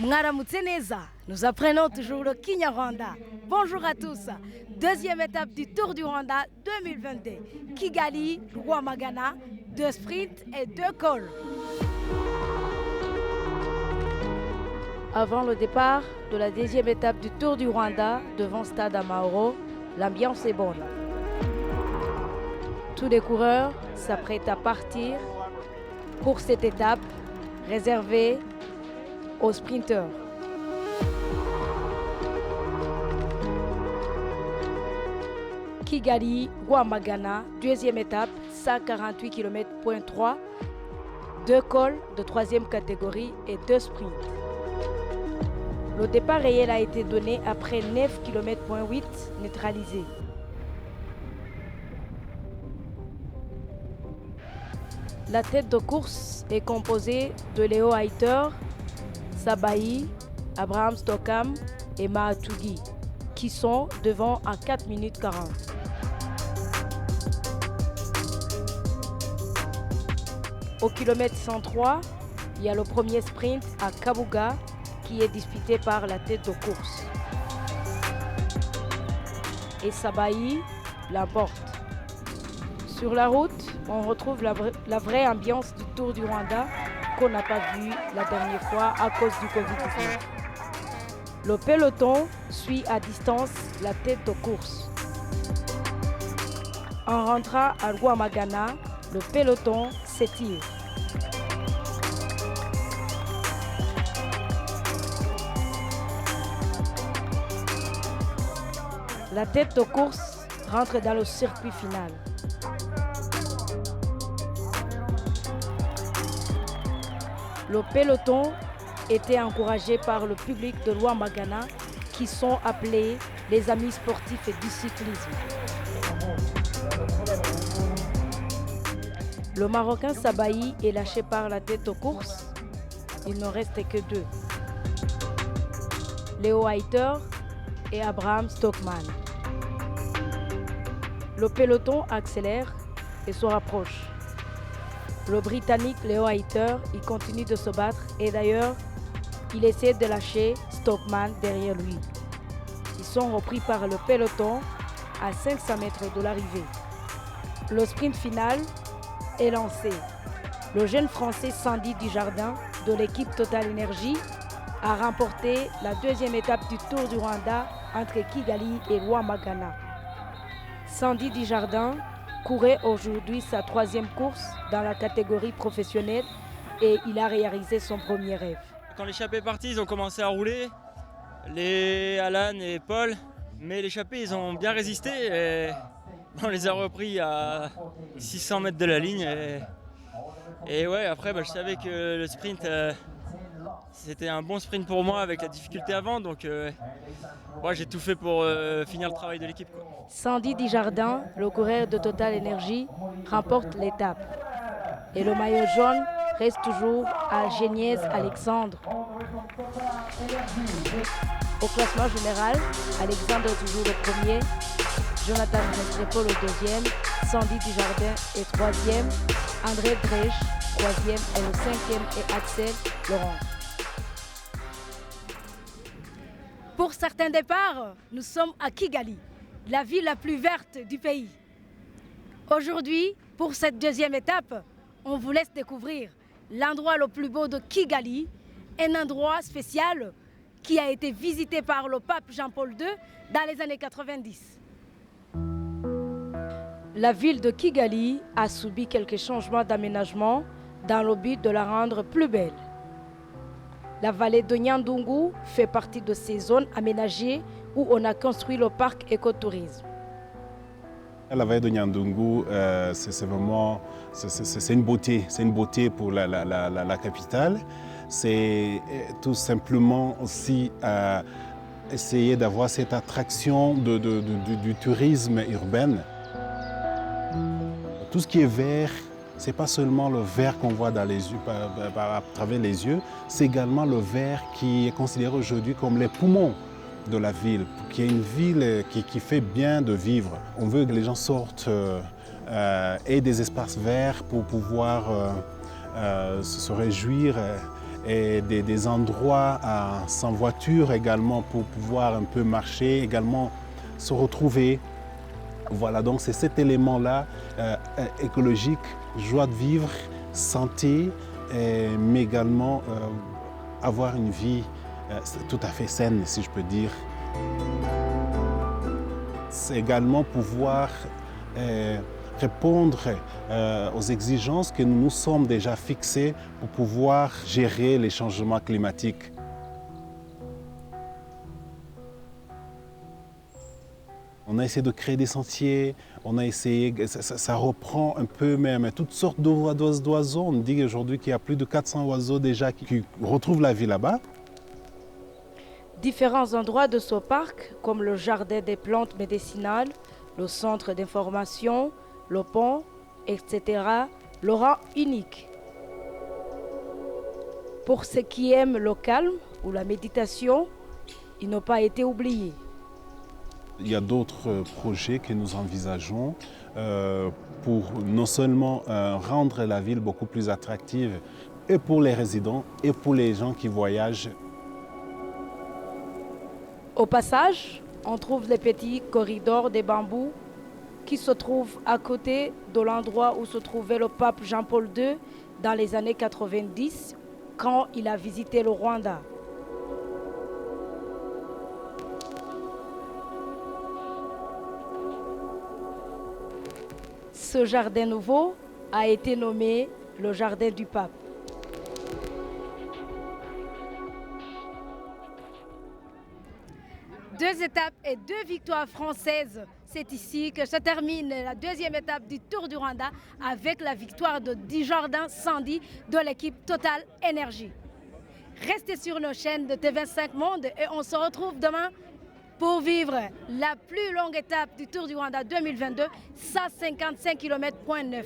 Mwaramutse neza, nous apprenons toujours le Kinyarwanda. Bonjour à tous. Deuxième étape du Tour du Rwanda 2022. Kigali, Rwamagana, 2 sprints et 2 cols. Avant le départ de la deuxième étape du Tour du Rwanda devant Stade Amahoro, l'ambiance est bonne. Tous les coureurs s'apprêtent à partir pour cette étape réservée aux sprinteurs. Kigali, Rwamagana, deuxième étape, 148 km.3, 2 cols de troisième catégorie et 2 sprints. Le départ réel a été donné après 9 km.8 neutralisés. La tête de course est composée de Léo Haïter, Sabaï, Abraham Stokam et Mahatougui, qui sont devant à 4 minutes 40. Au kilomètre 103, il y a le premier sprint à Kabuga qui est disputé par la tête de course. Et Sabaï l'emporte. Sur la route, on retrouve la vraie ambiance du Tour du Rwanda qu'on n'a pas vu la dernière fois à cause du Covid-19. Le peloton suit à distance la tête de course. En rentrant à Rwamagana, le peloton s'étire. La tête de course rentre dans le circuit final. Le peloton était encouragé par le public de Rwamagana qui sont appelés les amis sportifs et du cyclisme. Le Marocain Sabaï est lâché par la tête de course. Il ne reste que 2. Léo Haïter et Abraham Stockman. Le peloton accélère et se rapproche. Le Britannique Léo Haïter, il continue de se battre et d'ailleurs, il essaie de lâcher Stockman derrière lui. Ils sont repris par le peloton à 500 mètres de l'arrivée. Le sprint final est lancé. Le jeune Français Sandy Dujardin de l'équipe Total Energy a remporté la deuxième étape du Tour du Rwanda entre Kigali et Rwamagana. Sandy Dujardin courait aujourd'hui sa 3e course dans la catégorie professionnelle et il a réalisé son premier rêve. Quand l'échappée est partie, ils ont commencé à rouler, les Alan et Paul, mais l'échappée, ils ont bien résisté et on les a repris à 600 mètres de la ligne. Et ouais, après, je savais que le sprint, c'était un bon sprint pour moi avec la difficulté avant, donc j'ai tout fait pour finir le travail de l'équipe. Sandy Dujardin, le coureur de Total Energy, remporte l'étape. Et le maillot jaune reste toujours à Geniez Alexandre. Au classement général, Alexandre est toujours le premier, Jonathan Restrepo le 2e, Sandy Dujardin est 3e, André Drech 3e et le 5e est Axel Laurent. Pour certains départs, nous sommes à Kigali, la ville la plus verte du pays. Aujourd'hui, pour cette deuxième étape, on vous laisse découvrir l'endroit le plus beau de Kigali, un endroit spécial qui a été visité par le pape Jean-Paul II dans les années 90. La ville de Kigali a subi quelques changements d'aménagement dans le but de la rendre plus belle. La vallée de Nyandungu fait partie de ces zones aménagées où on a construit le parc écotourisme. La vallée de Nyandungu, c'est vraiment une beauté pour la capitale. C'est tout simplement aussi essayer d'avoir cette attraction du tourisme urbain. Tout ce qui est vert, ce n'est pas seulement le vert qu'on voit dans les yeux, à travers les yeux, c'est également le vert qui est considéré aujourd'hui comme les poumons de la ville, qui est une ville qui fait bien de vivre. On veut que les gens sortent et des espaces verts pour pouvoir se réjouir et des endroits sans voiture également pour pouvoir un peu marcher, également se retrouver. Voilà, donc c'est cet élément-là écologique, joie de vivre, santé, mais également avoir une vie tout à fait saine, si je peux dire. C'est également pouvoir répondre aux exigences que nous nous sommes déjà fixées pour pouvoir gérer les changements climatiques. On a essayé de créer des sentiers, on a essayé, ça reprend un peu même toutes sortes d'oiseaux. On dit aujourd'hui qu'il y a plus de 400 oiseaux déjà qui retrouvent la vie là-bas. Différents endroits de ce parc, comme le jardin des plantes médicinales, le centre d'information, le pont, etc., le rend unique. Pour ceux qui aiment le calme ou la méditation, ils n'ont pas été oubliés. Il y a d'autres projets que nous envisageons pour non seulement rendre la ville beaucoup plus attractive et pour les résidents et pour les gens qui voyagent. Au passage, on trouve les petits corridors de bambous qui se trouvent à côté de l'endroit où se trouvait le pape Jean-Paul II dans les années 90 quand il a visité le Rwanda. Ce jardin nouveau a été nommé le jardin du pape. Deux étapes et deux victoires françaises. C'est ici que se termine la deuxième étape du Tour du Rwanda avec la victoire de Dujardin Sandy de l'équipe Total Energy. Restez sur nos chaînes de TV5 Monde et on se retrouve demain pour vivre la plus longue étape du Tour du Rwanda 2022, 155 km.9.